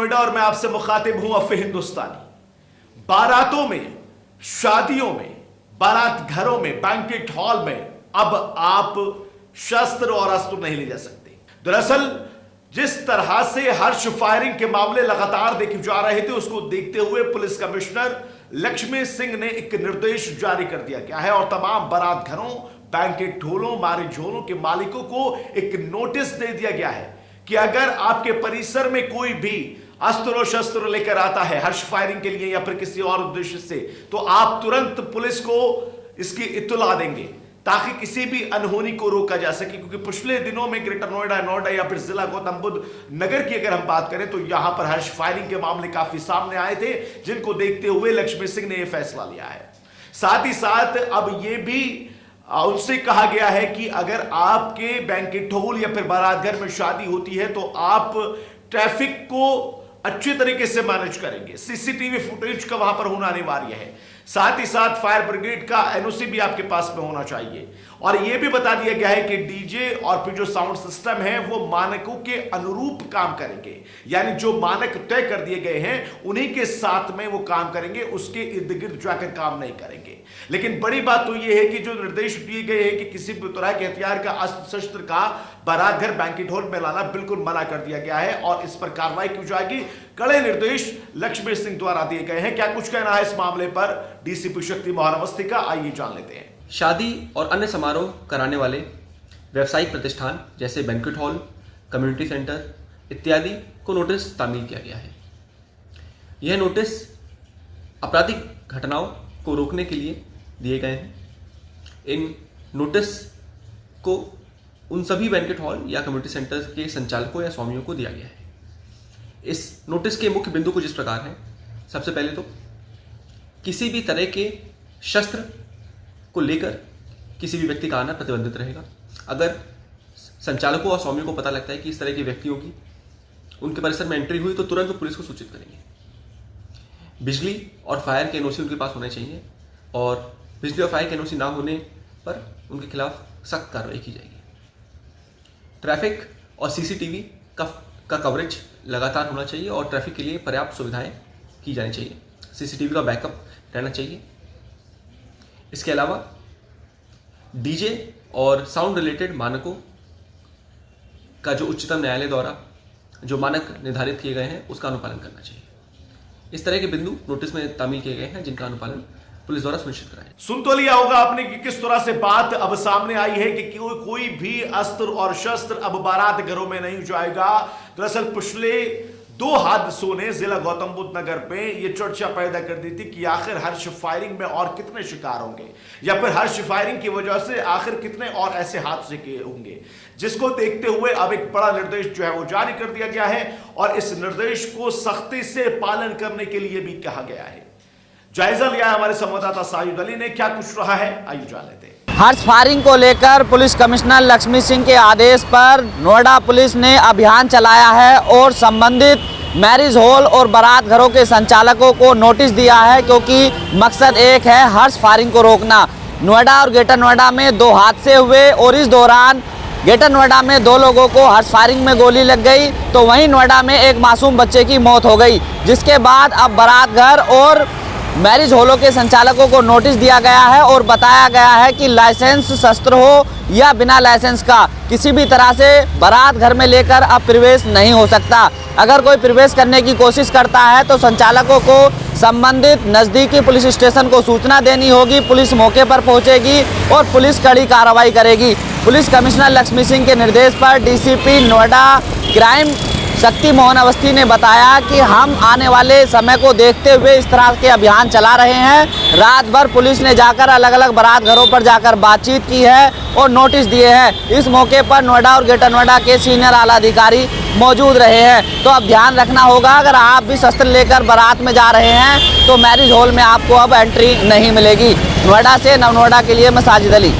नोएडा और मैं आपसे मुखातिब हूं अफ़ हिंदुस्तानी। बारातों में, शादियों में, बारात घरों में, बैंकेट हॉल में अब आप शस्त्र और अस्त्र नहीं ले जा सकते। दरअसल जिस तरह से हर्ष फायरिंग के मामले लगातार देखे जा रहे थे, उसको देखते हुए पुलिस कमिश्नर लक्ष्मी सिंह ने एक निर्देश जारी कर दिया गया है और तमाम बारात घरों, बैंकेट हॉलों, मैरिज हॉलों के मालिकों को एक नोटिस दे दिया गया है कि अगर आपके परिसर में कोई भी अस्त्र और शस्त्र लेकर आता है हर्ष फायरिंग के लिए या फिर किसी और उद्देश्य से, तो आप तुरंत पुलिस को इसकी इत्तला देंगे ताकि किसी भी अनहोनी को रोका जा सके। क्योंकि पिछले दिनों में ग्रेटर नोएडा या फिर जिला गौतम बुद्ध नगर की अगर हम बात करें तो यहां पर हर्ष फायरिंग के मामले काफी सामने आए थे, जिनको देखते हुए लक्ष्मी सिंह ने यह फैसला लिया है। साथ ही साथ अब यह भी उनसे कहा गया है कि अगर आपके बैंकेट हॉल या फिर बारात घर में शादी होती है तो आप ट्रैफिक को अच्छे तरीके से मैनेज करेंगे। सीसीटीवी फुटेज का वहां पर होना अनिवार्य है। साथ ही साथ फायर ब्रिगेड का एनओसी भी आपके पास में होना चाहिए। और यह भी बता दिया गया है कि डीजे और फिर जो साउंड सिस्टम है वो मानकों के अनुरूप काम करेंगे, यानी जो मानक तय कर दिए गए हैं उन्हीं के साथ में वो काम करेंगे, उसके इर्द गिर्द जाकर काम नहीं करेंगे। लेकिन बड़ी बात तो यह है कि जो निर्देश दिए गए हैं कि किसी भी तरह के हथियार का, अस्त्र शस्त्र का बारात घर, बैंकेट हॉल में लाना बिल्कुल मना कर दिया गया है और इस पर कार्रवाई की जाएगी। कड़े निर्देश लक्ष्मी सिंह द्वारा दिए गए हैं। क्या कुछ कहना है इस मामले पर डीसीपी शक्ति मोहन अवस्थी का, आइए जान लेते हैं। शादी और अन्य समारोह कराने वाले व्यावसायिक प्रतिष्ठान जैसे बैंक्वेट हॉल, कम्युनिटी सेंटर इत्यादि को नोटिस तामील किया गया है। यह नोटिस आपराधिक घटनाओं को रोकने के लिए दिए गए हैं। इन नोटिस को उन सभी बैंक्वेट हॉल या कम्युनिटी सेंटर के संचालकों या स्वामियों को दिया गया है। इस नोटिस के मुख्य बिंदु कुछ इस प्रकार हैं। सबसे पहले तो किसी भी तरह के शस्त्र को लेकर किसी भी व्यक्ति का आना प्रतिबंधित रहेगा। अगर संचालकों और स्वामियों को पता लगता है कि इस तरह के व्यक्तियों की उनके परिसर में एंट्री हुई तो तुरंत वो पुलिस को सूचित करेंगे। बिजली और फायर के एनओसी उनके पास होने चाहिए और बिजली और फायर के एनओसी ना होने पर उनके खिलाफ सख्त कार्रवाई की जाएगी। ट्रैफिक और सीसीटीवी का कवरेज लगातार होना चाहिए और ट्रैफिक के लिए पर्याप्त सुविधाएं की जानी चाहिए। सीसीटीवी का बैकअप रहना चाहिए। इसके अलावा डीजे और साउंड रिलेटेड मानकों का जो उच्चतम न्यायालय द्वारा जो मानक निर्धारित किए गए हैं उसका अनुपालन करना चाहिए। इस तरह के बिंदु नोटिस में तामील किए गए हैं जिनका अनुपालन पुलिस द्वारा सुनिश्चित कराएं। सुन तो लिया होगा आपने कि किस तरह से बात अब सामने आई है कि कोई भी अस्त्र और शस्त्र अब बारात घरों में नहीं जाएगा। दरअसल पिछले 2 हादसों ने जिला गौतम बुद्ध नगर पे ये चर्चा पैदा कर दी थी कि आखिर हर्ष फायरिंग में और कितने शिकार होंगे या फिर हर्ष फायरिंग की वजह से आखिर कितने और ऐसे हादसे के होंगे, जिसको देखते हुए अब एक बड़ा निर्देश जो है वो जारी कर दिया गया है और इस निर्देश को सख्ती से पालन करने के लिए भी कहा गया है। जायजा लिया है हमारे संवाददाता सायुद अली ने। क्या कुछ रहा है, आइए जान लेते हैं। हर्ष फायरिंग को लेकर पुलिस कमिश्नर लक्ष्मी सिंह के आदेश पर नोएडा पुलिस ने अभियान चलाया है और संबंधित मैरिज हॉल और बारात घरों के संचालकों को नोटिस दिया है, क्योंकि मकसद एक है हर्ष फायरिंग को रोकना। नोएडा और ग्रेटर नोएडा में 2 हादसे हुए और इस दौरान ग्रेटर नोएडा में 2 लोगों को हर्ष फायरिंग में गोली लग गई तो वहीं नोएडा में एक मासूम बच्चे की मौत हो गई, जिसके बाद अब बारात घर और मैरिज हॉलों के संचालकों को नोटिस दिया गया है और बताया गया है कि लाइसेंस शस्त्र हो या बिना लाइसेंस का किसी भी तरह से बारात घर में लेकर अब प्रवेश नहीं हो सकता। अगर कोई प्रवेश करने की कोशिश करता है तो संचालकों को संबंधित नज़दीकी पुलिस स्टेशन को सूचना देनी होगी। पुलिस मौके पर पहुंचेगी और पुलिस कड़ी कार्रवाई करेगी। पुलिस कमिश्नर लक्ष्मी सिंह के निर्देश पर डीसीपी नोएडा क्राइम शक्ति मोहन अवस्थी ने बताया कि हम आने वाले समय को देखते हुए इस तरह के अभियान चला रहे हैं। रात भर पुलिस ने जाकर अलग अलग बारात घरों पर जाकर बातचीत की है और नोटिस दिए हैं। इस मौके पर नोएडा और ग्रेटर नोएडा के सीनियर आला अधिकारी मौजूद रहे हैं। तो अब ध्यान रखना होगा, अगर आप भी शस्त्र लेकर बारात में जा रहे हैं तो मैरिज हॉल में आपको अब एंट्री नहीं मिलेगी। नोएडा से नव नोएडा के लिए मैं साजिद अली।